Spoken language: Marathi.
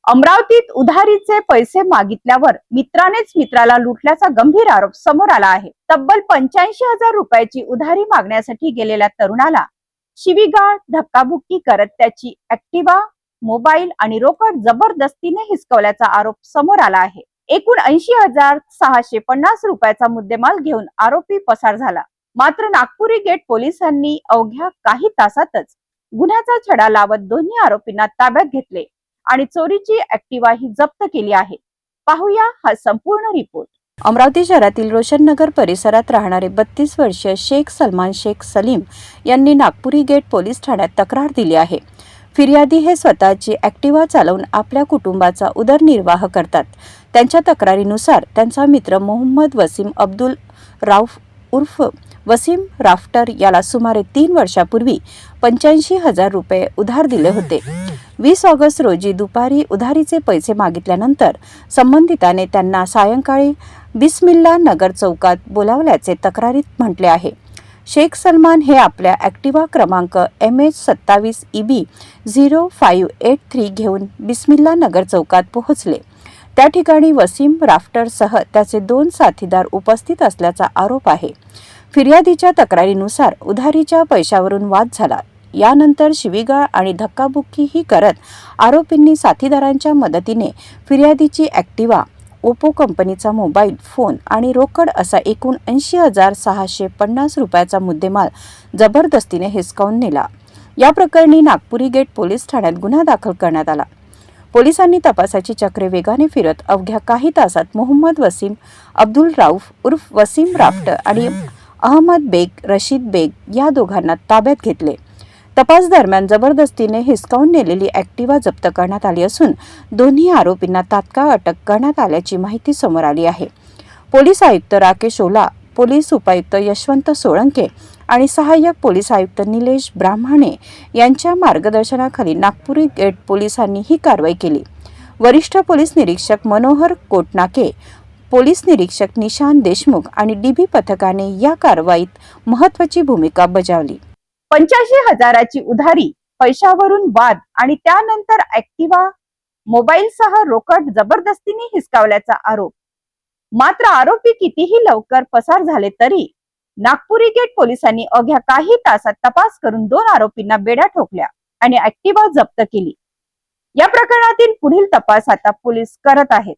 अमरावतीत उधारीचे पैसे मागितल्यावर मित्रानेच मित्राला लुटल्याचा गंभीर आरोप समोर आला आहे। तब्बल 85,000 रुपयाची उधारी मागण्यासाठी गेलेल्या तरुणाला शिवीगाळ, धक्काबुक्की करत त्याची ऍक्टिव्हा, मोबाईल आणि रोकड जबरदस्तीने हिसकवल्याचा आरोप समोर आला आहे। एकूण 80,650 रुपयाचा मुद्देमाल घेऊन आरोपी पसार झाला। मात्र नागपुरी गेट पोलिसांनी अवघ्या काही तासातच गुन्ह्याचा छडा लावत दोन्ही आरोपींना ताब्यात घेतले आणि चोरीची ऍक्टिव्हा ही जप्त केली आहे। पाहूया हा संपूर्ण रिपोर्ट। अमरावती शहरातील रोशननगर परिसरात राहणारे 32 वर्षीय शेख सलमान शेख सलीम यांनी नागपुरी गेट पोलीस ठाण्यात तक्रार दिली आहे। फिर्यादी हे स्वतःची ऍक्टिव्हा चालवून आपल्या कुटुंबाचा उदरनिर्वाह करतात। त्यांच्या तक्रारीनुसार त्यांचा मित्र मोहम्मद वसीम अब्दुल राऊफ उर्फ वसीम राफ्टर याला सुमारे 3 वर्षापूर्वी 85,000 रुपये उधार दिले होते। 20 ऑगस्ट रोजी दुपारी उधारीचे पैसे मागितल्यानंतर संबंधिताने त्यांना सायंकाळी बिस्मिल्ला नगर चौकात बोलावल्याचे तक्रारीत म्हटले आहे। शेख सलमान हे आपल्या ऍक्टिव्हा क्रमांक MH27EB0583 घेऊन बिस्मिल्ला नगर चौकात पोहोचले। त्या ठिकाणी वसीम राफ्टरसह त्याचे 2 साथीदार उपस्थित असल्याचा आरोप आहे। फिर्यादीच्या तक्रारीनुसार उधारीच्या पैशावरून वाद झाला। यानंतर शिवीगाळ आणि धक्काबुक्कीही करत आरोपींनी साथीदारांच्या मदतीने फिर्यादीची ऍक्टिव्हा, ओप्पो कंपनीचा मोबाईल फोन आणि रोकड असा एकूण 80,650 रुपयाचा मुद्देमाल जबरदस्तीने हिसकावून नेला। या प्रकरणी नागपुरी गेट पोलीस ठाण्यात गुन्हा दाखल करण्यात आला। पोलिसांनी तपासाची चक्रे वेगाने फिरत अवघ्या काही तासात मोहम्मद वसीम अब्दुल राऊफ उर्फ वसीम राफ्टर आणि अहमद बेग रशीद बेग या दोघांना ताब्यात घेतले। तपास दरम्यान जबरदस्तीने हिसकावून नेलेली ऍक्टिव्हा जप्त करण्यात आली असून दोन्ही आरोपींना तात्काळ अटक करण्यात आल्याची माहिती समोर आली आहे। पोलीस आयुक्त राकेश ओला, पोलीस उपायुक्त यशवंत सोळंके आणि सहाय्यक पोलीस आयुक्त निलेश ब्राह्मणे यांच्या मार्गदर्शनाखाली नागपुरी गेट पोलिसांनी ही कारवाई केली। वरिष्ठ पोलीस निरीक्षक मनोहर कोटनाके, पोलीस निरीक्षक निशांत देशमुख आणि डीबी पथकाने या कारवाईत महत्त्वाची भूमिका बजावली। 85,000ची उधारी, पैशावरून वाद आणि त्यानंतर ऍक्टिव्हा, मोबाईलसह रोकड जबरदस्तीने हिसकावल्याचा आरोप। मात्र आरोपी कितीही लवकर पसार झाले तरी नागपुरी गेट पोलिसांनी अवघ्या काही तासात तपास करून 2 आरोपींना बेड्या ठोकल्या आणि ऍक्टिव्हा जप्त केली। या प्रकरणातील पुढील तपास आता पोलीस करत आहेत।